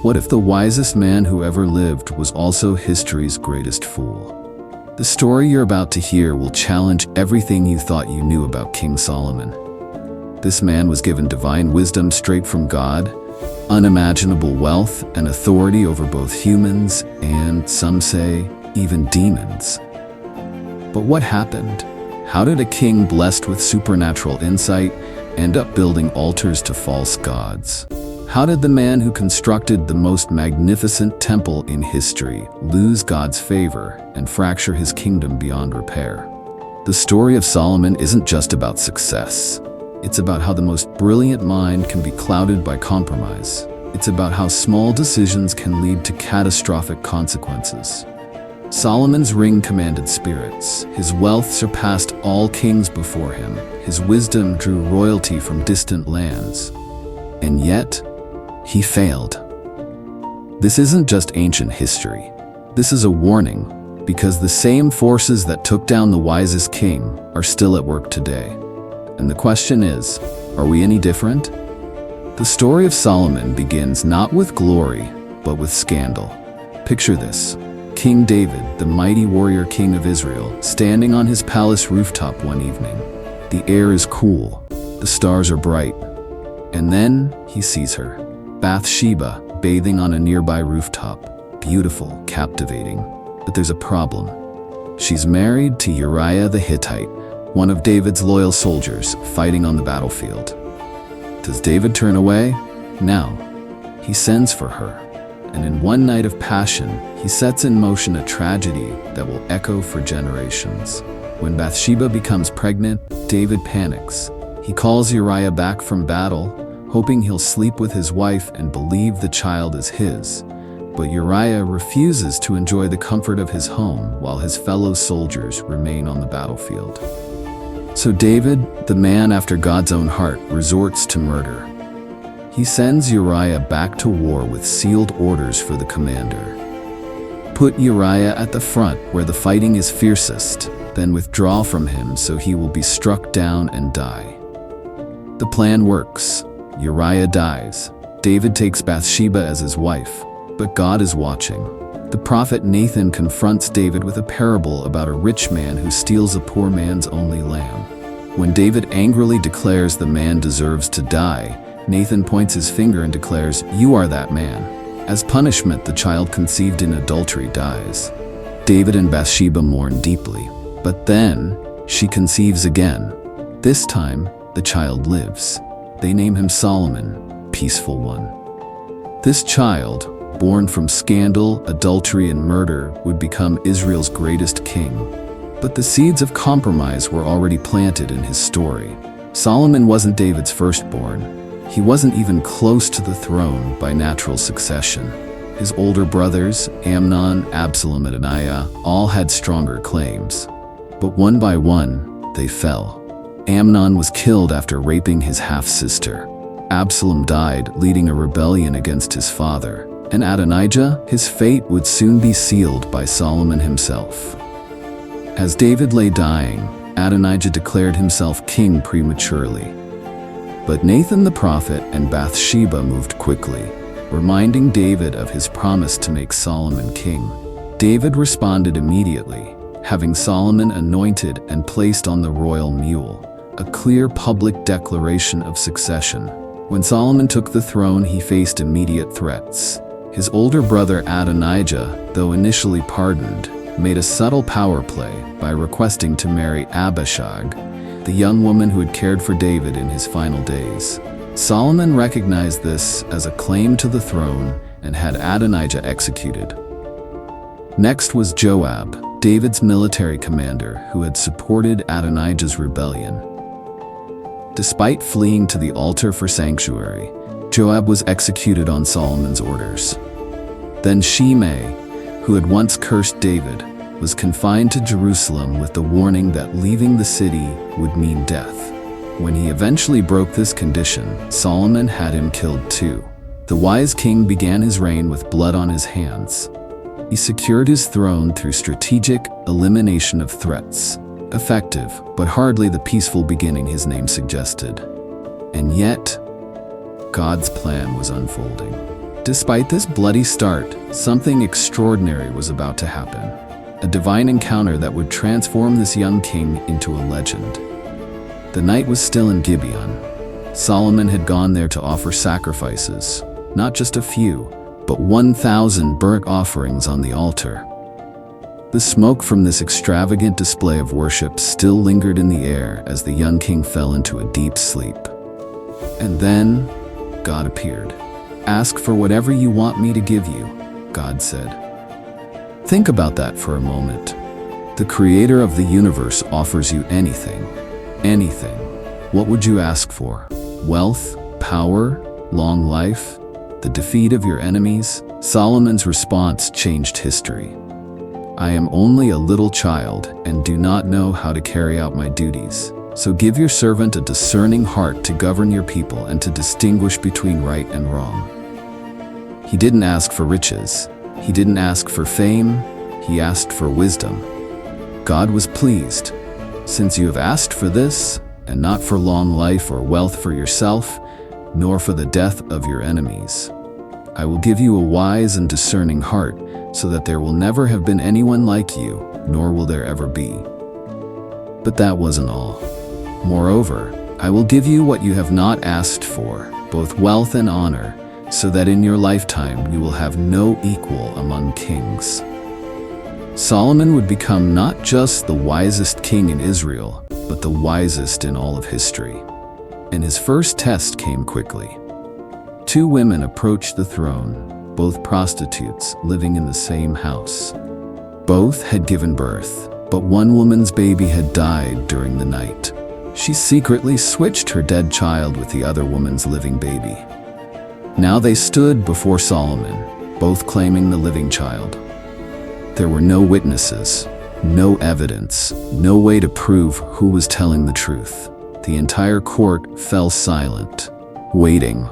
What if the wisest man who ever lived was also history's greatest fool? The story you're about to hear will challenge everything you thought you knew about King Solomon. This man was given divine wisdom straight from God, unimaginable wealth and authority over both humans and, some say, even demons. But what happened? How did a king blessed with supernatural insight end up building altars to false gods? How did the man who constructed the most magnificent temple in history lose God's favor and fracture his kingdom beyond repair? The story of Solomon isn't just about success. It's about how the most brilliant mind can be clouded by compromise. It's about how small decisions can lead to catastrophic consequences. Solomon's ring commanded spirits. His wealth surpassed all kings before him. His wisdom drew royalty from distant lands. And yet, he failed. This isn't just ancient history. This is a warning, because the same forces that took down the wisest king are still at work today. And the question is, are we any different? The story of Solomon begins not with glory, but with scandal. Picture this. King David, the mighty warrior king of Israel, standing on his palace rooftop one evening. The air is cool, the stars are bright, and then he sees her, Bathsheba, bathing on a nearby rooftop. Beautiful, captivating, but there's a problem. She's married to Uriah the Hittite, one of David's loyal soldiers, fighting on the battlefield. Does David turn away? No. He sends for her. And in one night of passion, he sets in motion a tragedy that will echo for generations. When Bathsheba becomes pregnant, David panics. He calls Uriah back from battle, hoping he'll sleep with his wife and believe the child is his. But Uriah refuses to enjoy the comfort of his home while his fellow soldiers remain on the battlefield. So David, the man after God's own heart, resorts to murder. He sends Uriah back to war with sealed orders for the commander. Put Uriah at the front where the fighting is fiercest, then withdraw from him so he will be struck down and die. The plan works. Uriah dies. David takes Bathsheba as his wife, but God is watching. The prophet Nathan confronts David with a parable about a rich man who steals a poor man's only lamb. When David angrily declares the man deserves to die, Nathan points his finger and declares, "You are that man." As punishment, the child conceived in adultery dies. David and Bathsheba mourn deeply, but then she conceives again. This time, the child lives. They name him Solomon, Peaceful One. This child, born from scandal, adultery, and murder, would become Israel's greatest king. But the seeds of compromise were already planted in his story. Solomon wasn't David's firstborn. He wasn't even close to the throne by natural succession. His older brothers, Amnon, Absalom, and Adoniah, all had stronger claims. But one by one, they fell. Amnon was killed after raping his half-sister. Absalom died, leading a rebellion against his father. And Adonijah, his fate would soon be sealed by Solomon himself. As David lay dying, Adonijah declared himself king prematurely. But Nathan the prophet and Bathsheba moved quickly, reminding David of his promise to make Solomon king. David responded immediately, having Solomon anointed and placed on the royal mule, a clear public declaration of succession. When Solomon took the throne, he faced immediate threats. His older brother Adonijah, though initially pardoned, made a subtle power play by requesting to marry Abishag, the young woman who had cared for David in his final days. Solomon recognized this as a claim to the throne and had Adonijah executed. Next was Joab, David's military commander, who had supported Adonijah's rebellion. Despite fleeing to the altar for sanctuary, Joab was executed on Solomon's orders. Then Shimei, who had once cursed David, was confined to Jerusalem with the warning that leaving the city would mean death. When he eventually broke this condition, Solomon had him killed too. The wise king began his reign with blood on his hands. He secured his throne through strategic elimination of threats. Effective, but hardly the peaceful beginning his name suggested. And yet, God's plan was unfolding. Despite this bloody start, something extraordinary was about to happen. A divine encounter that would transform this young king into a legend. The night was still in Gibeon. Solomon had gone there to offer sacrifices, not just a few, but 1,000 burnt offerings on the altar. The smoke from this extravagant display of worship still lingered in the air as the young king fell into a deep sleep. And then, God appeared. "Ask for whatever you want me to give you," God said. Think about that for a moment. The creator of the universe offers you anything. Anything. What would you ask for? Wealth? Power? Long life? The defeat of your enemies? Solomon's response changed history. "I am only a little child and do not know how to carry out my duties. So give your servant a discerning heart to govern your people and to distinguish between right and wrong." He didn't ask for riches. He didn't ask for fame. He asked for wisdom. God was pleased. "Since you have asked for this, and not for long life or wealth for yourself, nor for the death of your enemies, I will give you a wise and discerning heart, so that there will never have been anyone like you, nor will there ever be." But that wasn't all. "Moreover, I will give you what you have not asked for, both wealth and honor, so that in your lifetime you will have no equal among kings." Solomon would become not just the wisest king in Israel, but the wisest in all of history. And his first test came quickly. Two women approached the throne, both prostitutes living in the same house. Both had given birth, but one woman's baby had died during the night. She secretly switched her dead child with the other woman's living baby. Now they stood before Solomon, both claiming the living child. There were no witnesses, no evidence, no way to prove who was telling the truth. The entire court fell silent, waiting.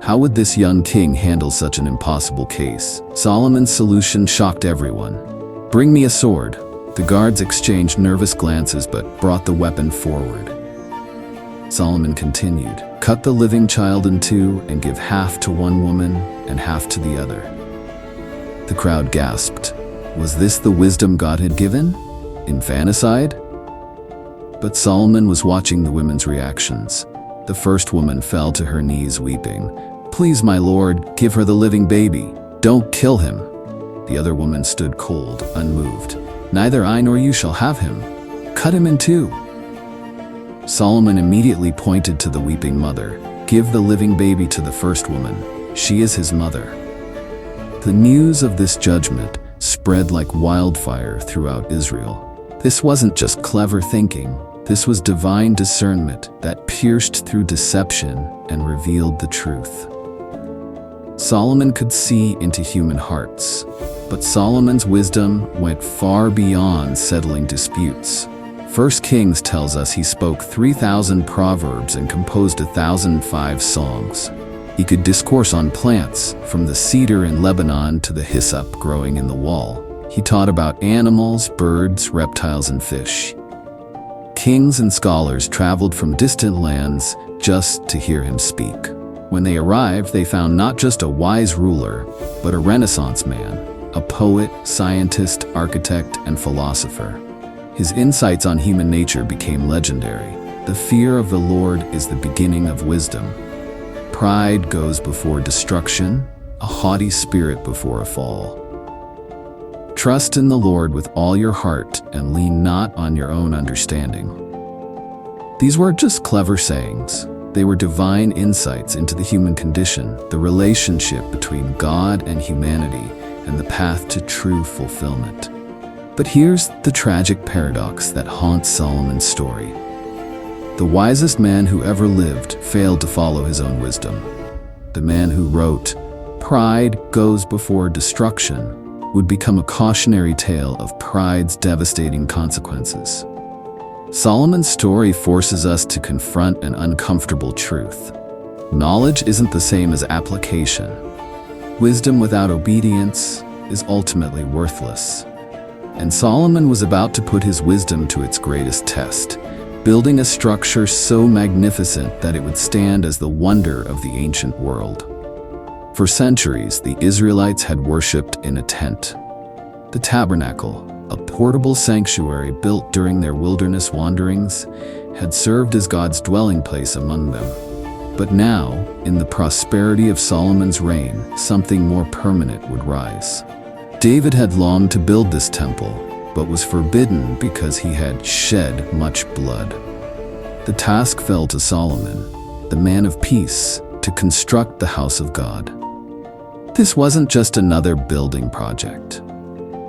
How would this young king handle such an impossible case? Solomon's solution shocked everyone. "Bring me a sword." The guards exchanged nervous glances but brought the weapon forward. Solomon continued, "Cut the living child in two and give half to one woman and half to the other." The crowd gasped. Was this the wisdom God had given? Infanticide? But Solomon was watching the women's reactions. The first woman fell to her knees weeping. "Please, my lord, give her the living baby. Don't kill him." The other woman stood cold, unmoved. "Neither I nor you shall have him. Cut him in two." Solomon immediately pointed to the weeping mother. "Give the living baby to the first woman. She is his mother." The news of this judgment spread like wildfire throughout Israel. This wasn't just clever thinking. This was divine discernment that pierced through deception and revealed the truth. Solomon could see into human hearts, but Solomon's wisdom went far beyond settling disputes. 1 Kings tells us he spoke 3,000 proverbs and composed 1,005 songs. He could discourse on plants, from the cedar in Lebanon to the hyssop growing in the wall. He taught about animals, birds, reptiles, and fish. Kings and scholars traveled from distant lands just to hear him speak. When they arrived, they found not just a wise ruler, but a Renaissance man, a poet, scientist, architect, and philosopher. His insights on human nature became legendary. The fear of the Lord is the beginning of wisdom. Pride goes before destruction, a haughty spirit before a fall. Trust in the Lord with all your heart and lean not on your own understanding. These weren't just clever sayings. They were divine insights into the human condition, the relationship between God and humanity, and the path to true fulfillment. But here's the tragic paradox that haunts Solomon's story. The wisest man who ever lived failed to follow his own wisdom. The man who wrote, "Pride goes before destruction," would become a cautionary tale of pride's devastating consequences. Solomon's story forces us to confront an uncomfortable truth. Knowledge isn't the same as application. Wisdom without obedience is ultimately worthless. And Solomon was about to put his wisdom to its greatest test, building a structure so magnificent that it would stand as the wonder of the ancient world. For centuries, the Israelites had worshipped in a tent. The tabernacle, a portable sanctuary built during their wilderness wanderings, had served as God's dwelling place among them. But now, in the prosperity of Solomon's reign, something more permanent would rise. David had longed to build this temple, but was forbidden because he had shed much blood. The task fell to Solomon, the man of peace, to construct the house of God. This wasn't just another building project.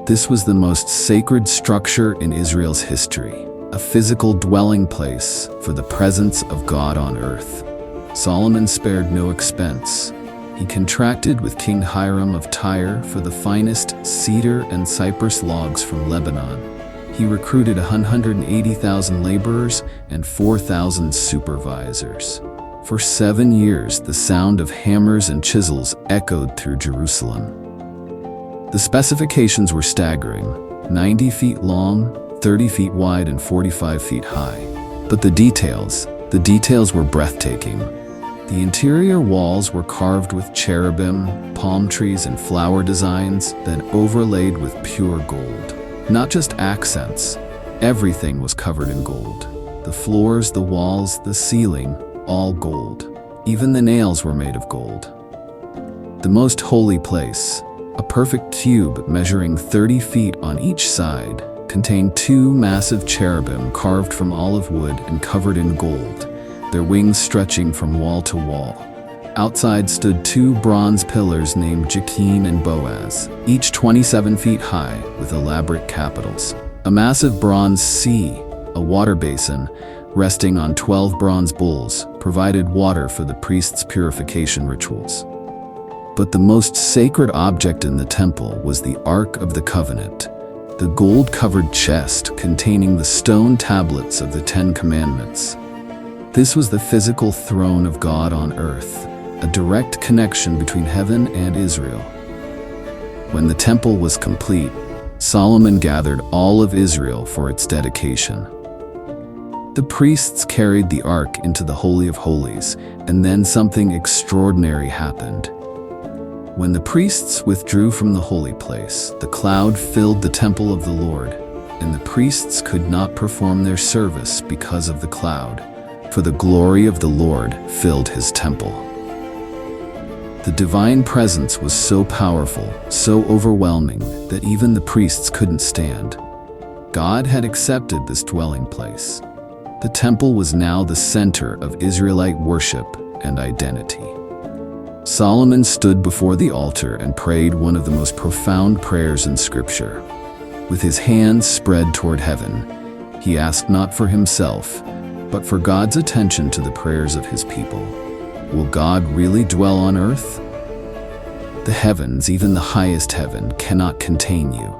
This was the most sacred structure in Israel's history, a physical dwelling place for the presence of God on earth. Solomon spared no expense. He contracted with King Hiram of Tyre for the finest cedar and cypress logs from Lebanon. He recruited 180,000 laborers and 4,000 supervisors. For 7 years, the sound of hammers and chisels echoed through Jerusalem. The specifications were staggering: 90 feet long, 30 feet wide, and 45 feet high. But the details were breathtaking. The interior walls were carved with cherubim, palm trees, and flower designs, then overlaid with pure gold. Not just accents, everything was covered in gold. The floors, the walls, the ceiling, all gold. Even the nails were made of gold. The most holy place, a perfect cube measuring 30 feet on each side, contained 2 massive cherubim carved from olive wood and covered in gold, their wings stretching from wall to wall. Outside stood 2 bronze pillars named Jachin and Boaz, each 27 feet high, with elaborate capitals. A massive bronze sea, a water basin, resting on 12 bronze bowls, provided water for the priests' purification rituals. But the most sacred object in the temple was the Ark of the Covenant, the gold-covered chest containing the stone tablets of the 10 Commandments. This was the physical throne of God on earth, a direct connection between heaven and Israel. When the temple was complete, Solomon gathered all of Israel for its dedication. The priests carried the ark into the Holy of Holies, and then something extraordinary happened. When the priests withdrew from the holy place, the cloud filled the temple of the Lord, and the priests could not perform their service because of the cloud, for the glory of the Lord filled his temple. The divine presence was so powerful, so overwhelming, that even the priests couldn't stand. God had accepted this dwelling place. The temple was now the center of Israelite worship and identity. Solomon stood before the altar and prayed one of the most profound prayers in Scripture. With his hands spread toward heaven, he asked not for himself, but for God's attention to the prayers of his people. Will God really dwell on earth? The heavens, even the highest heaven, cannot contain you.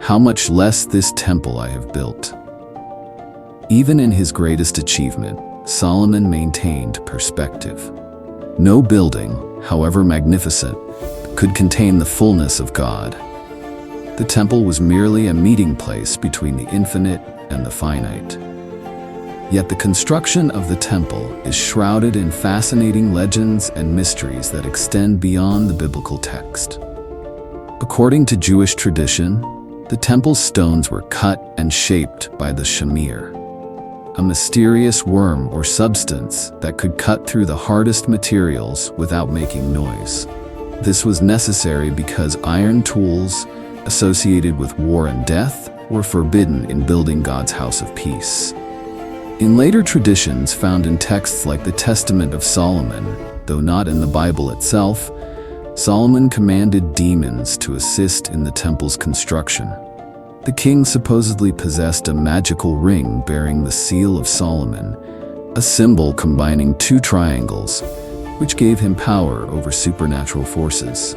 How much less this temple I have built. Even in his greatest achievement, Solomon maintained perspective. No building, however magnificent, could contain the fullness of God. The temple was merely a meeting place between the infinite and the finite. Yet the construction of the temple is shrouded in fascinating legends and mysteries that extend beyond the biblical text. According to Jewish tradition, the temple's stones were cut and shaped by the shamir, a mysterious worm or substance that could cut through the hardest materials without making noise. This was necessary because iron tools, associated with war and death, were forbidden in building God's house of peace. In later traditions found in texts like the Testament of Solomon, though not in the Bible itself, Solomon commanded demons to assist in the temple's construction. The king supposedly possessed a magical ring bearing the seal of Solomon, a symbol combining 2 triangles, which gave him power over supernatural forces.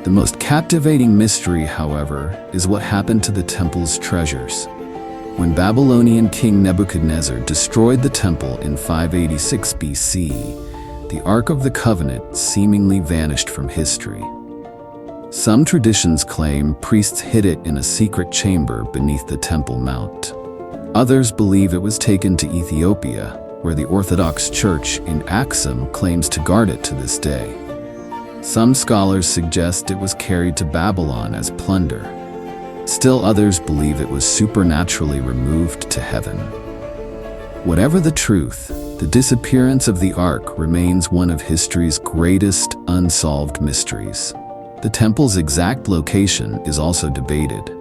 The most captivating mystery, however, is what happened to the temple's treasures. When Babylonian King Nebuchadnezzar destroyed the temple in 586 BC, the Ark of the Covenant seemingly vanished from history. Some traditions claim priests hid it in a secret chamber beneath the Temple Mount. Others believe it was taken to Ethiopia, where the Orthodox Church in Axum claims to guard it to this day. Some scholars suggest it was carried to Babylon as plunder. Still others believe it was supernaturally removed to heaven. Whatever the truth, the disappearance of the Ark remains one of history's greatest unsolved mysteries. The temple's exact location is also debated.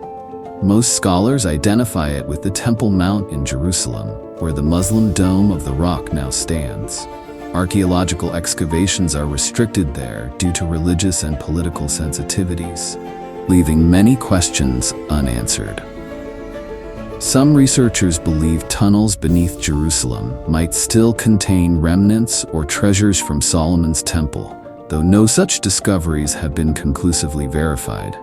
Most scholars identify it with the Temple Mount in Jerusalem, where the Muslim Dome of the Rock now stands. Archaeological excavations are restricted there due to religious and political sensitivities, leaving many questions unanswered. Some researchers believe tunnels beneath Jerusalem might still contain remnants or treasures from Solomon's temple, though no such discoveries have been conclusively verified.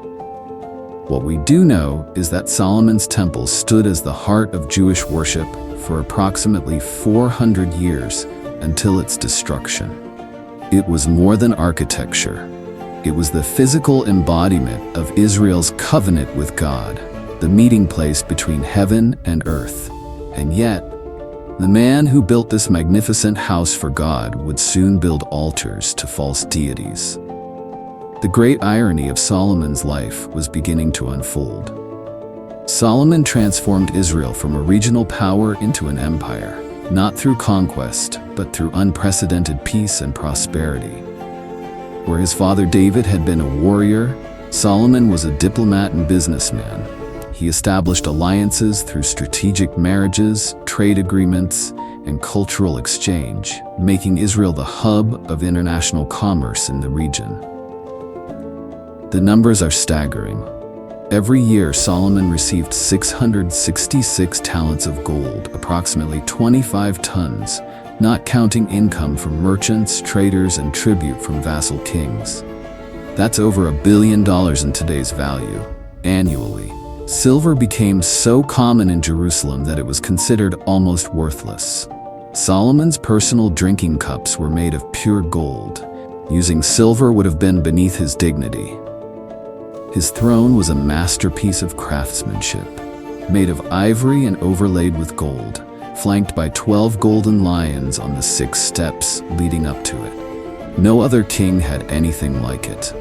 What we do know is that Solomon's temple stood as the heart of Jewish worship for approximately 400 years until its destruction. It was more than architecture. It was the physical embodiment of Israel's covenant with God, the meeting place between heaven and earth. And yet, the man who built this magnificent house for God would soon build altars to false deities. The great irony of Solomon's life was beginning to unfold. Solomon transformed Israel from a regional power into an empire, not through conquest, but through unprecedented peace and prosperity. Where his father David had been a warrior, Solomon was a diplomat and businessman. He established alliances through strategic marriages, trade agreements, and cultural exchange, making Israel the hub of international commerce in the region. The numbers are staggering. Every year, Solomon received 666 talents of gold, approximately 25 tons, not counting income from merchants, traders, and tribute from vassal kings. That's over $1 billion in today's value, annually. Silver became so common in Jerusalem that it was considered almost worthless. Solomon's personal drinking cups were made of pure gold. Using silver would have been beneath his dignity. His throne was a masterpiece of craftsmanship, made of ivory and overlaid with gold, flanked by 12 golden lions on the 6 steps leading up to it. No other king had anything like it.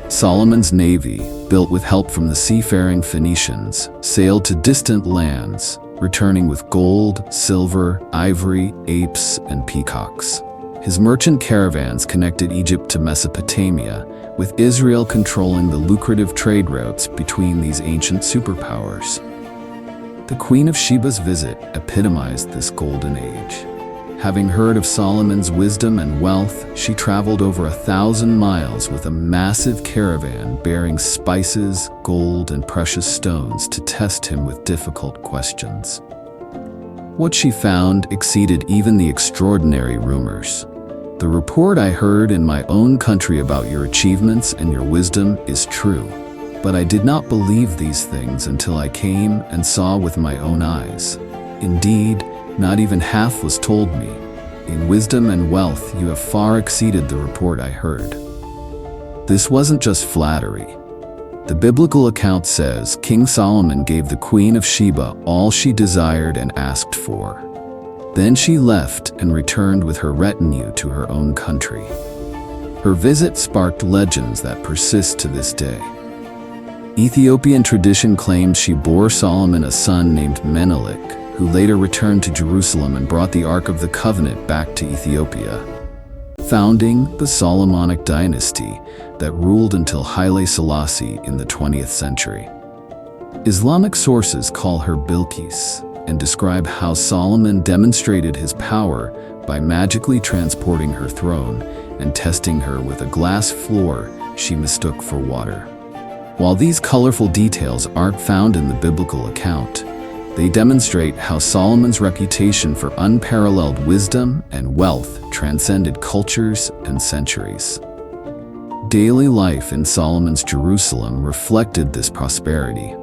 Solomon's navy, built with help from the seafaring Phoenicians, sailed to distant lands, returning with gold, silver, ivory, apes, and peacocks. His merchant caravans connected Egypt to Mesopotamia, with Israel controlling the lucrative trade routes between these ancient superpowers. The Queen of Sheba's visit epitomized this golden age. Having heard of Solomon's wisdom and wealth, she traveled over 1,000 miles with a massive caravan bearing spices, gold, and precious stones to test him with difficult questions. What she found exceeded even the extraordinary rumors. The report I heard in my own country about your achievements and your wisdom is true, but I did not believe these things until I came and saw with my own eyes. Indeed, not even half was told me. In wisdom and wealth, you have far exceeded the report I heard. This wasn't just flattery. The biblical account says King Solomon gave the Queen of Sheba all she desired and asked for. Then she left and returned with her retinue to her own country. Her visit sparked legends that persist to this day. Ethiopian tradition claims she bore Solomon a son named Menelik, who later returned to Jerusalem and brought the Ark of the Covenant back to Ethiopia, founding the Solomonic dynasty that ruled until Haile Selassie in the 20th century. Islamic sources call her Bilqis and describe how Solomon demonstrated his power by magically transporting her throne and testing her with a glass floor she mistook for water. While these colorful details aren't found in the biblical account, they demonstrate how Solomon's reputation for unparalleled wisdom and wealth transcended cultures and centuries. Daily life in Solomon's Jerusalem reflected this prosperity.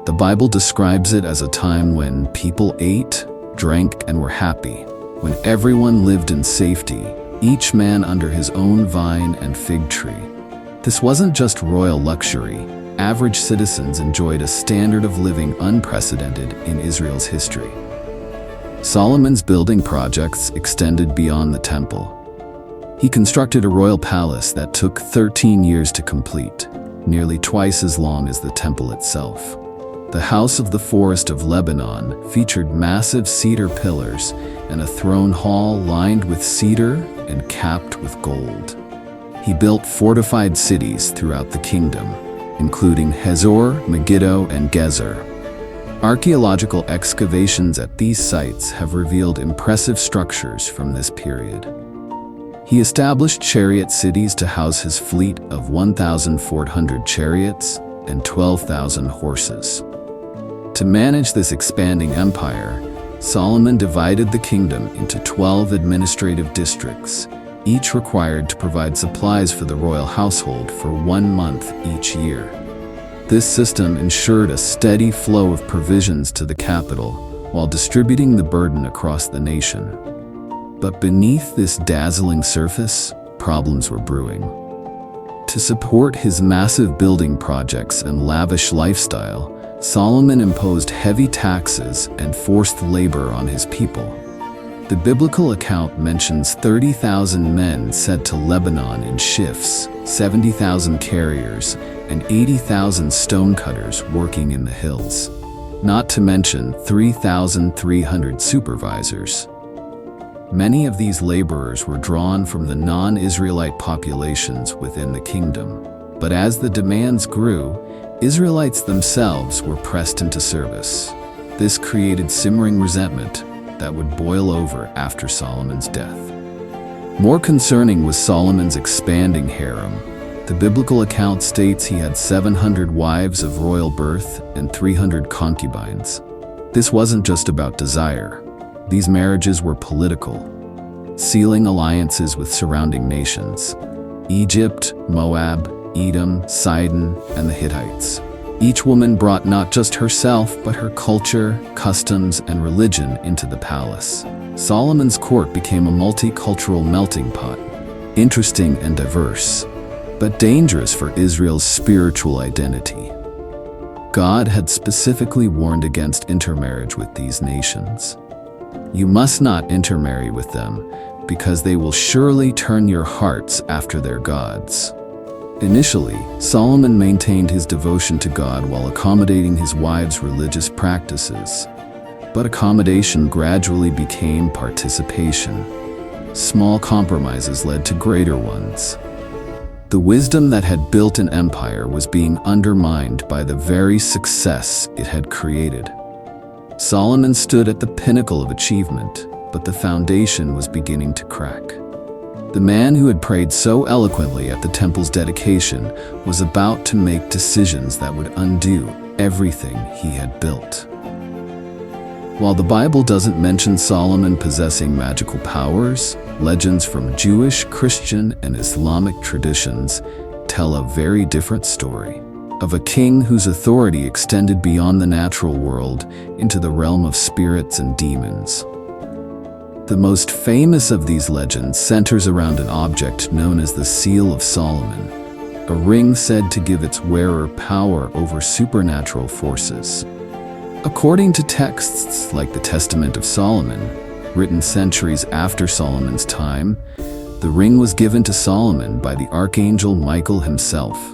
The Bible describes it as a time when people ate, drank, and were happy, when everyone lived in safety, each man under his own vine and fig tree. This wasn't just royal luxury. Average citizens enjoyed a standard of living unprecedented in Israel's history. Solomon's building projects extended beyond the temple. He constructed a royal palace that took 13 years to complete, nearly twice as long as the temple itself. The House of the Forest of Lebanon featured massive cedar pillars and a throne hall lined with cedar and capped with gold. He built fortified cities throughout the kingdom, including Hazor, Megiddo, and Gezer. Archaeological excavations at these sites have revealed impressive structures from this period. He established chariot cities to house his fleet of 1,400 chariots and 12,000 horses. To manage this expanding empire, Solomon divided the kingdom into 12 administrative districts, each required to provide supplies for the royal household for 1 month each year. This system ensured a steady flow of provisions to the capital while distributing the burden across the nation. But beneath this dazzling surface, problems were brewing. To support his massive building projects and lavish lifestyle, Solomon imposed heavy taxes and forced labor on his people. The biblical account mentions 30,000 men sent to Lebanon in shifts, 70,000 carriers, and 80,000 stonecutters working in the hills, not to mention 3,300 supervisors. Many of these laborers were drawn from the non-Israelite populations within the kingdom, but as the demands grew, Israelites themselves were pressed into service. This created simmering resentment that would boil over after Solomon's death. More concerning was Solomon's expanding harem. The biblical account states he had 700 wives of royal birth and 300 concubines. This wasn't just about desire. These marriages were political, sealing alliances with surrounding nations: Egypt, Moab, Edom, Sidon, and the Hittites. Each woman brought not just herself, but her culture, customs, and religion into the palace. Solomon's court became a multicultural melting pot, interesting and diverse, but dangerous for Israel's spiritual identity. God had specifically warned against intermarriage with these nations. You must not intermarry with them, because they will surely turn your hearts after their gods. Initially, Solomon maintained his devotion to God while accommodating his wives' religious practices. But accommodation gradually became participation. Small compromises led to greater ones. The wisdom that had built an empire was being undermined by the very success it had created. Solomon stood at the pinnacle of achievement, but the foundation was beginning to crack. The man who had prayed so eloquently at the temple's dedication was about to make decisions that would undo everything he had built. While the Bible doesn't mention Solomon possessing magical powers, legends from Jewish, Christian, and Islamic traditions tell a very different story of a king whose authority extended beyond the natural world into the realm of spirits and demons. The most famous of these legends centers around an object known as the Seal of Solomon, a ring said to give its wearer power over supernatural forces. According to texts like the Testament of Solomon, written centuries after Solomon's time, the ring was given to Solomon by the archangel Michael himself.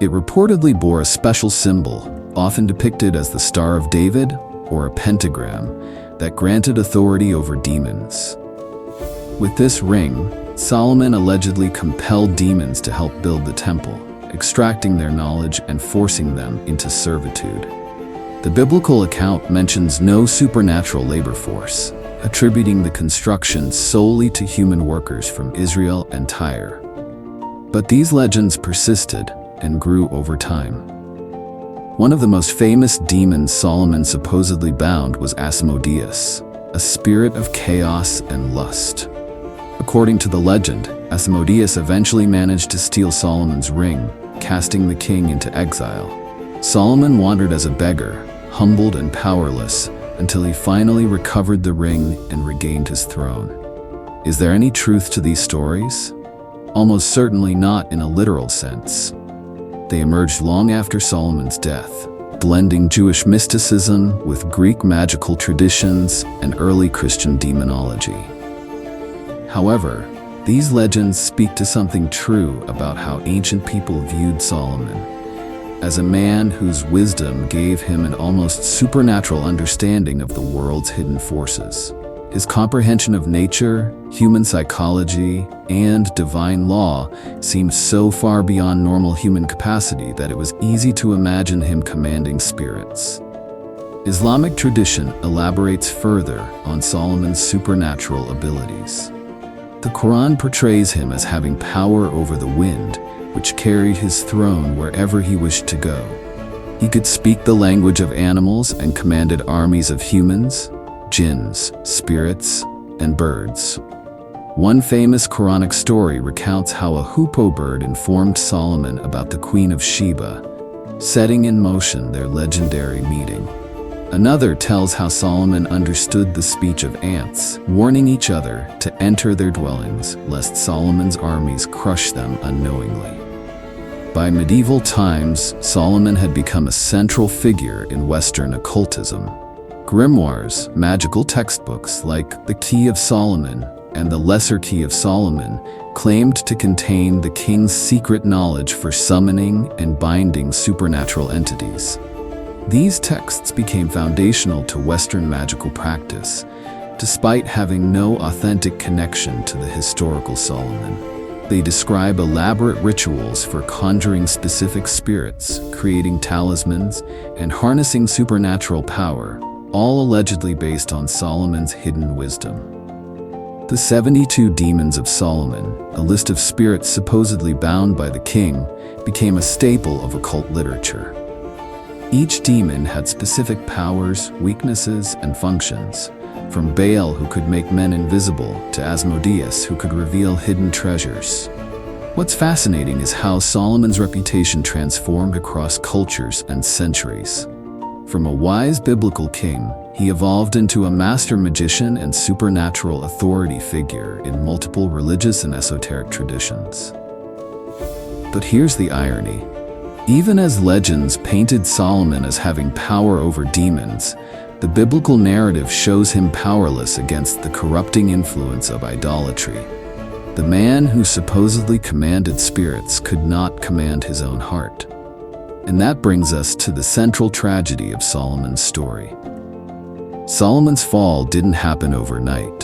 It reportedly bore a special symbol, often depicted as the Star of David or a pentagram, that granted authority over demons. With this ring, Solomon allegedly compelled demons to help build the temple, extracting their knowledge and forcing them into servitude. The biblical account mentions no supernatural labor force, attributing the construction solely to human workers from Israel and Tyre. But these legends persisted and grew over time. One of the most famous demons Solomon supposedly bound was Asmodeus, a spirit of chaos and lust. According to the legend, Asmodeus eventually managed to steal Solomon's ring, casting the king into exile. Solomon wandered as a beggar, humbled and powerless, until he finally recovered the ring and regained his throne. Is there any truth to these stories? Almost certainly not in a literal sense. They emerged long after Solomon's death, blending Jewish mysticism with Greek magical traditions and early Christian demonology. However, These legends speak to something true about how ancient people viewed Solomon, as a man whose wisdom gave him an almost supernatural understanding of the world's hidden forces. His comprehension of nature, human psychology, and divine law seemed so far beyond normal human capacity that it was easy to imagine him commanding spirits. Islamic tradition elaborates further on Solomon's supernatural abilities. The Quran portrays him as having power over the wind, which carried his throne wherever he wished to go. He could speak the language of animals and commanded armies of humans, jinns, spirits, and birds. One famous Quranic story recounts how a hoopoe bird informed Solomon about the Queen of Sheba, setting in motion their legendary meeting. Another tells how Solomon understood the speech of ants, warning each other to enter their dwellings, lest Solomon's armies crush them unknowingly. By medieval times, Solomon had become a central figure in Western occultism. Grimoires, magical textbooks like the Key of Solomon and the Lesser Key of Solomon, claimed to contain the king's secret knowledge for summoning and binding supernatural entities. These texts became foundational to Western magical practice, despite having no authentic connection to the historical Solomon. They describe elaborate rituals for conjuring specific spirits, creating talismans, and harnessing supernatural power, all allegedly based on Solomon's hidden wisdom. The 72 Demons of Solomon, a list of spirits supposedly bound by the king, became a staple of occult literature. Each demon had specific powers, weaknesses, and functions, from Baal, who could make men invisible, to Asmodeus, who could reveal hidden treasures. What's fascinating is how Solomon's reputation transformed across cultures and centuries. From a wise biblical king, he evolved into a master magician and supernatural authority figure in multiple religious and esoteric traditions. But here's the irony. Even as legends painted Solomon as having power over demons, the biblical narrative shows him powerless against the corrupting influence of idolatry. The man who supposedly commanded spirits could not command his own heart. And that brings us to the central tragedy of Solomon's story. Solomon's fall didn't happen overnight.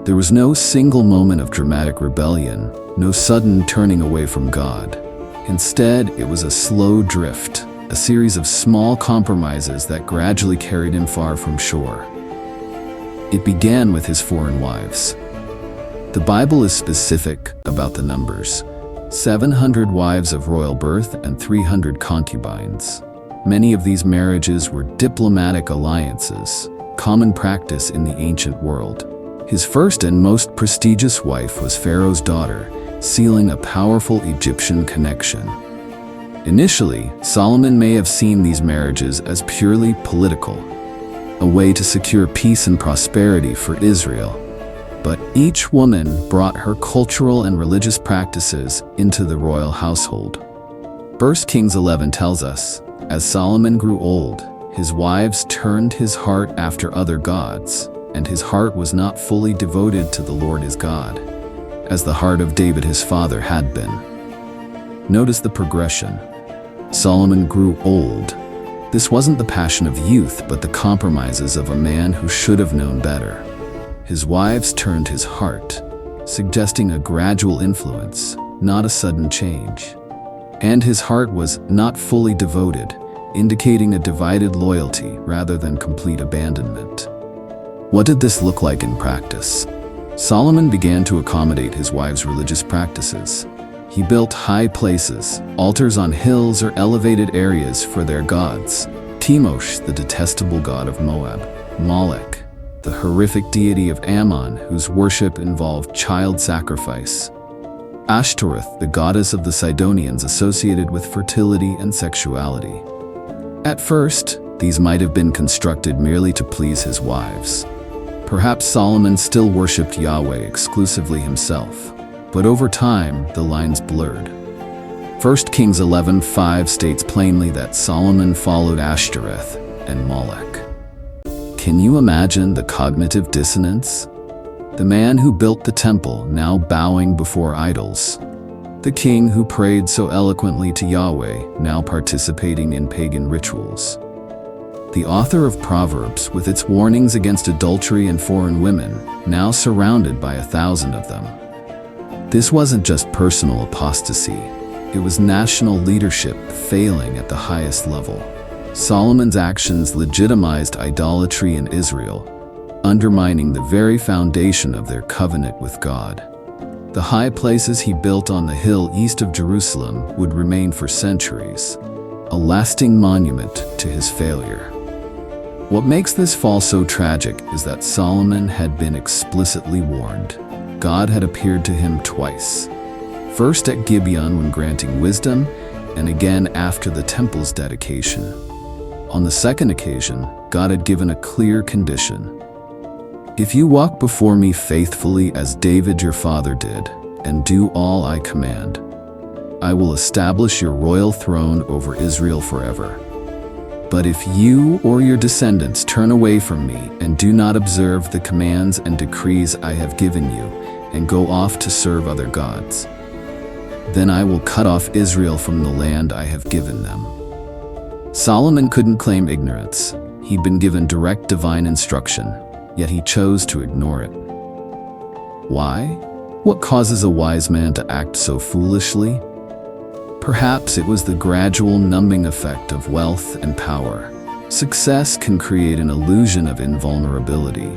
There was no single moment of dramatic rebellion, no sudden turning away from God. Instead, it was a slow drift, a series of small compromises that gradually carried him far from shore. It began with his foreign wives. The Bible is specific about the numbers: 700 wives of royal birth and 300 concubines. Many of these marriages were diplomatic alliances, common practice in the ancient world. His first and most prestigious wife was Pharaoh's daughter, sealing a powerful Egyptian connection. Initially, Solomon may have seen these marriages as purely political, a way to secure peace and prosperity for Israel. But each woman brought her cultural and religious practices into the royal household. 1 Kings 11 tells us, as Solomon grew old, his wives turned his heart after other gods, and his heart was not fully devoted to the Lord his God, as the heart of David his father had been. Notice the progression. Solomon grew old. This wasn't the passion of youth, but the compromises of a man who should have known better. His wives turned his heart, suggesting a gradual influence, not a sudden change. And his heart was not fully devoted, indicating a divided loyalty rather than complete abandonment. What did this look like in practice? Solomon began to accommodate his wives' religious practices. He built high places, altars on hills or elevated areas for their gods: Chemosh, the detestable god of Moab; Molech, the horrific deity of Ammon, whose worship involved child sacrifice; Ashtoreth, the goddess of the Sidonians associated with fertility and sexuality. At first, these might have been constructed merely to please his wives. Perhaps Solomon still worshipped Yahweh exclusively himself, but over time, the lines blurred. 1 Kings 11:5 states plainly that Solomon followed Ashtoreth and Molech. Can you imagine the cognitive dissonance? The man who built the temple, now bowing before idols. The king who prayed so eloquently to Yahweh, now participating in pagan rituals. The author of Proverbs, with its warnings against adultery and foreign women, now surrounded by 1,000 of them. This wasn't just personal apostasy. It was national leadership failing at the highest level. Solomon's actions legitimized idolatry in Israel, undermining the very foundation of their covenant with God. The high places he built on the hill east of Jerusalem would remain for centuries, a lasting monument to his failure. What makes this fall so tragic is that Solomon had been explicitly warned. God had appeared to him twice. First at Gibeon when granting wisdom, and again after the temple's dedication. On the second occasion, God had given a clear condition. If you walk before me faithfully as David your father did, and do all I command, I will establish your royal throne over Israel forever. But if you or your descendants turn away from me and do not observe the commands and decrees I have given you, and go off to serve other gods, then I will cut off Israel from the land I have given them. Solomon couldn't claim ignorance. He'd been given direct divine instruction, yet he chose to ignore it. Why? What causes a wise man to act so foolishly? Perhaps it was the gradual numbing effect of wealth and power. Success can create an illusion of invulnerability,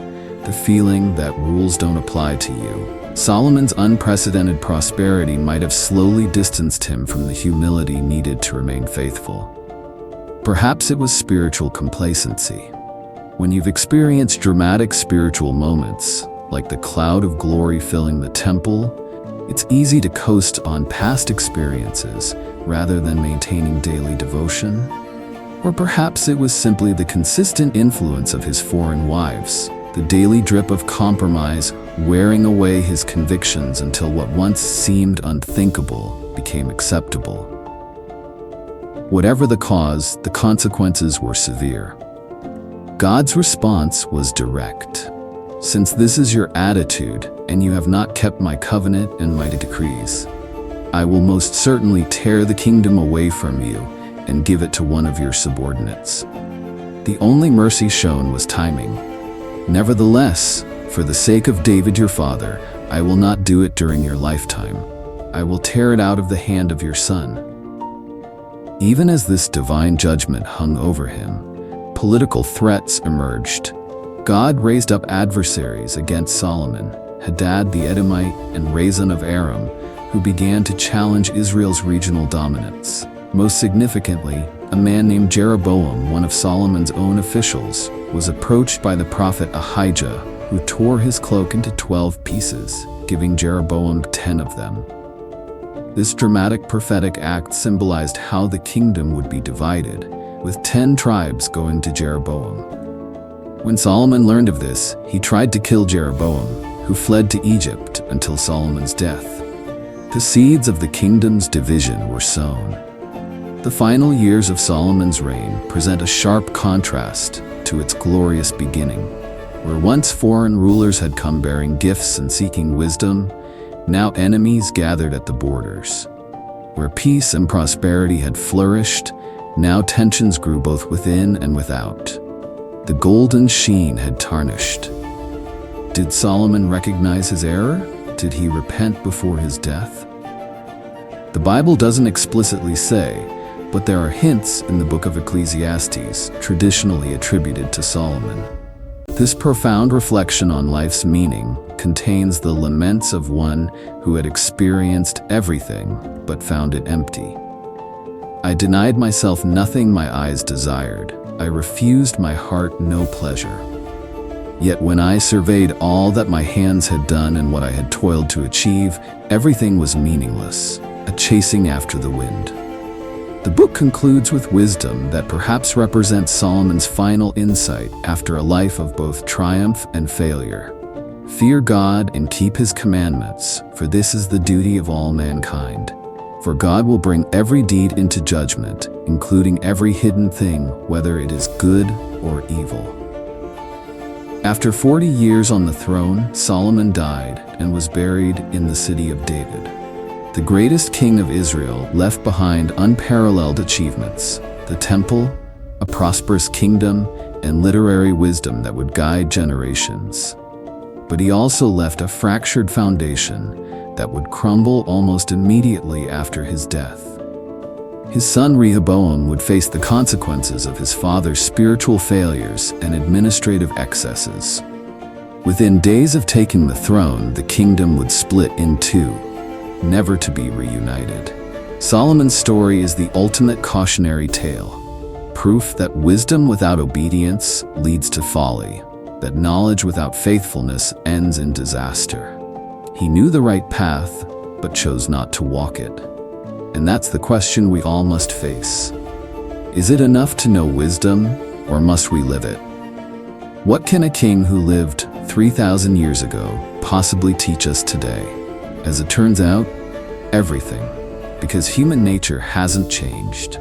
the feeling that rules don't apply to you. Solomon's unprecedented prosperity might have slowly distanced him from the humility needed to remain faithful. Perhaps it was spiritual complacency. When you've experienced dramatic spiritual moments, like the cloud of glory filling the temple, it's easy to coast on past experiences rather than maintaining daily devotion. Or perhaps it was simply the consistent influence of his foreign wives, the daily drip of compromise wearing away his convictions until what once seemed unthinkable became acceptable. Whatever the cause, the consequences were severe. God's response was direct. Since this is your attitude, and you have not kept my covenant and my decrees, I will most certainly tear the kingdom away from you and give it to one of your subordinates. The only mercy shown was timing. Nevertheless, for the sake of David your father, I will not do it during your lifetime. I will tear it out of the hand of your son. Even as this divine judgment hung over him, political threats emerged. God raised up adversaries against Solomon, Hadad the Edomite and Rezon of Aram, who began to challenge Israel's regional dominance. Most significantly, a man named Jeroboam, one of Solomon's own officials, was approached by the prophet Ahijah, who tore his cloak into 12 pieces, giving Jeroboam 10 of them. This dramatic prophetic act symbolized how the kingdom would be divided, with 10 tribes going to Jeroboam. When Solomon learned of this, he tried to kill Jeroboam, who fled to Egypt until Solomon's death. The seeds of the kingdom's division were sown. The final years of Solomon's reign present a sharp contrast to its glorious beginning. Where once foreign rulers had come bearing gifts and seeking wisdom, now enemies gathered at the borders. Where peace and prosperity had flourished, now tensions grew both within and without. The golden sheen had tarnished. Did Solomon recognize his error? Did he repent before his death? The Bible doesn't explicitly say, but there are hints in the book of Ecclesiastes, traditionally attributed to Solomon. This profound reflection on life's meaning contains the laments of one who had experienced everything but found it empty. I denied myself nothing my eyes desired. I refused my heart no pleasure. Yet when I surveyed all that my hands had done and what I had toiled to achieve, everything was meaningless, a chasing after the wind. The book concludes with wisdom that perhaps represents Solomon's final insight after a life of both triumph and failure. Fear God and keep his commandments, for this is the duty of all mankind. For God will bring every deed into judgment, including every hidden thing, whether it is good or evil. After 40 years on the throne, Solomon died and was buried in the city of David. The greatest king of Israel left behind unparalleled achievements, the temple, a prosperous kingdom, and literary wisdom that would guide generations. But he also left a fractured foundation that would crumble almost immediately after his death. His son Rehoboam would face the consequences of his father's spiritual failures and administrative excesses. Within days of taking the throne, the kingdom would split in two, never to be reunited. Solomon's story is the ultimate cautionary tale, proof that wisdom without obedience leads to folly, that knowledge without faithfulness ends in disaster. He knew the right path, but chose not to walk it. And that's the question we all must face. Is it enough to know wisdom, or must we live it? What can a king who lived 3,000 years ago possibly teach us today? As it turns out, everything, because human nature hasn't changed.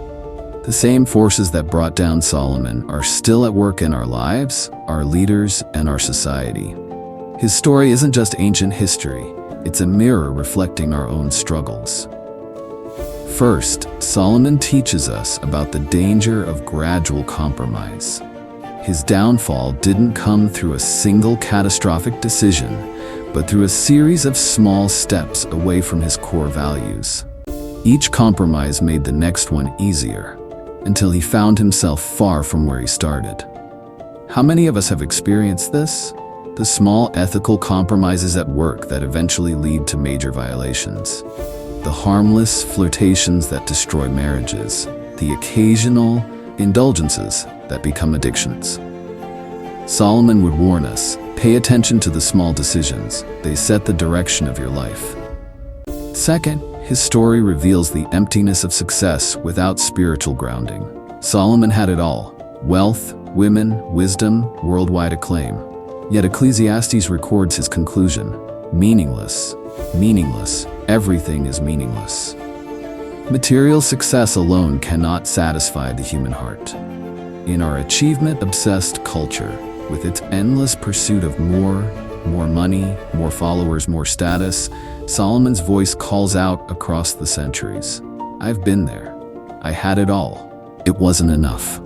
The same forces that brought down Solomon are still at work in our lives, our leaders, and our society. His story isn't just ancient history, it's a mirror reflecting our own struggles. First, Solomon teaches us about the danger of gradual compromise. His downfall didn't come through a single catastrophic decision, but through a series of small steps away from his core values. Each compromise made the next one easier, until he found himself far from where he started. How many of us have experienced this? The small ethical compromises at work that eventually lead to major violations. The harmless flirtations that destroy marriages, the occasional indulgences that become addictions. Solomon would warn us, pay attention to the small decisions, they set the direction of your life. Second, his story reveals the emptiness of success without spiritual grounding. Solomon had it all: wealth, women, wisdom, worldwide acclaim. Yet Ecclesiastes records his conclusion: meaningless, meaningless. Everything is meaningless. Material success alone cannot satisfy the human heart. In our achievement-obsessed culture, with its endless pursuit of more money, more followers, more status, Solomon's voice calls out across the centuries. I've been there. I had it all. It wasn't enough.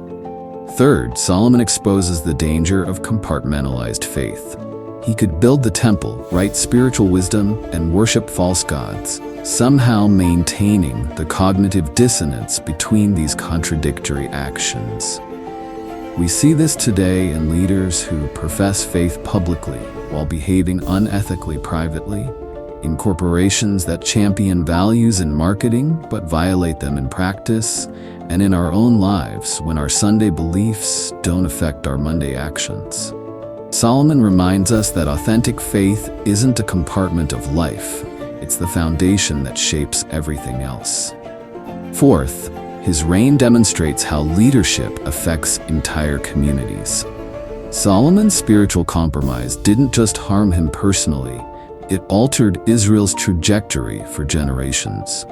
Third, Solomon exposes the danger of compartmentalized faith. He could build the temple, write spiritual wisdom, and worship false gods, somehow maintaining the cognitive dissonance between these contradictory actions. We see this today in leaders who profess faith publicly while behaving unethically privately, in corporations that champion values in marketing but violate them in practice, and in our own lives when our Sunday beliefs don't affect our Monday actions. Solomon reminds us that authentic faith isn't a compartment of life, it's the foundation that shapes everything else. Fourth, his reign demonstrates how leadership affects entire communities. Solomon's spiritual compromise didn't just harm him personally, it altered Israel's trajectory for generations.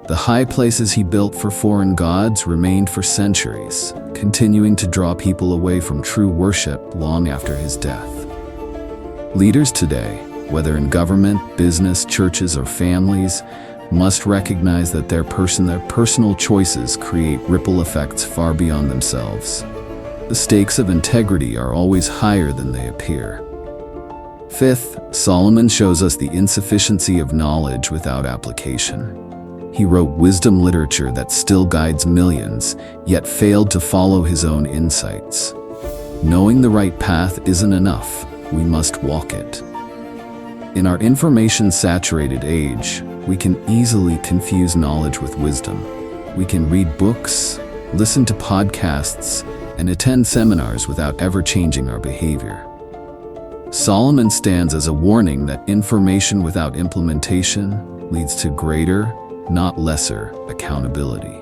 The high places he built for foreign gods remained for centuries, continuing to draw people away from true worship long after his death. Leaders today, whether in government, business, churches, or families, must recognize that their personal choices create ripple effects far beyond themselves. The stakes of integrity are always higher than they appear. Fifth, Solomon shows us the insufficiency of knowledge without application. He wrote wisdom literature that still guides millions, yet failed to follow his own insights. Knowing the right path isn't enough, we must walk it. In our information-saturated age, we can easily confuse knowledge with wisdom. We can read books, listen to podcasts, and attend seminars without ever changing our behavior. Solomon stands as a warning that information without implementation leads to greater, not lesser, accountability.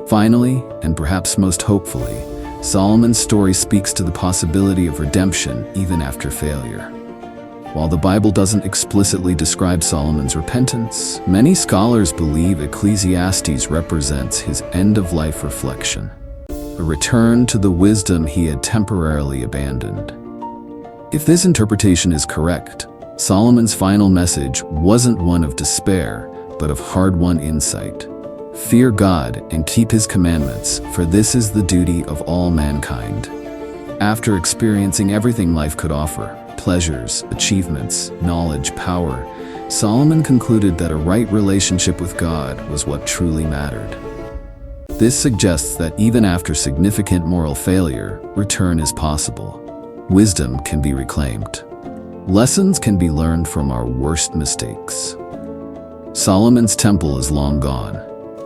Finally, and perhaps most hopefully, Solomon's story speaks to the possibility of redemption even after failure. While the Bible doesn't explicitly describe Solomon's repentance, many scholars believe Ecclesiastes represents his end-of-life reflection, a return to the wisdom he had temporarily abandoned. If this interpretation is correct, Solomon's final message wasn't one of despair, but of hard-won insight. Fear God and keep His commandments, for this is the duty of all mankind. After experiencing everything life could offer, pleasures, achievements, knowledge, power, Solomon concluded that a right relationship with God was what truly mattered. This suggests that even after significant moral failure, return is possible. Wisdom can be reclaimed. Lessons can be learned from our worst mistakes. Solomon's temple is long gone.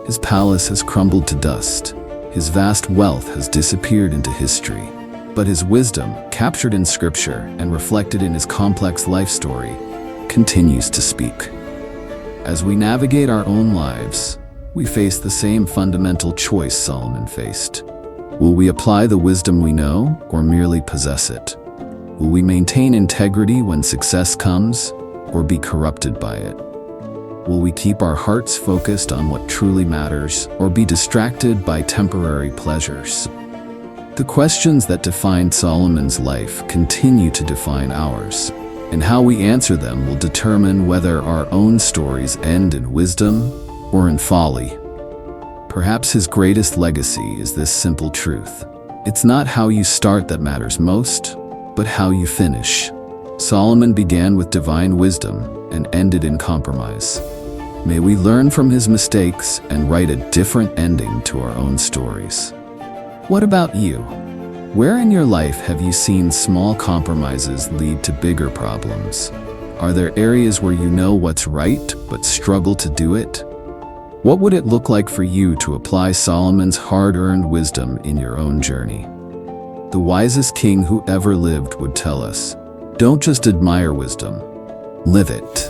His palace has crumbled to dust. His vast wealth has disappeared into history. But his wisdom, captured in Scripture and reflected in his complex life story, continues to speak. As we navigate our own lives, we face the same fundamental choice Solomon faced. Will we apply the wisdom we know or merely possess it? Will we maintain integrity when success comes or be corrupted by it? Will we keep our hearts focused on what truly matters or be distracted by temporary pleasures? The questions that defined Solomon's life continue to define ours, and how we answer them will determine whether our own stories end in wisdom or in folly. Perhaps his greatest legacy is this simple truth. It's not how you start that matters most, but how you finish. Solomon began with divine wisdom and ended in compromise. May we learn from his mistakes and write a different ending to our own stories. What about you? Where in your life have you seen small compromises lead to bigger problems? Are there areas where you know what's right but struggle to do it? What would it look like for you to apply Solomon's hard-earned wisdom in your own journey? The wisest king who ever lived would tell us, "Don't just admire wisdom, live it."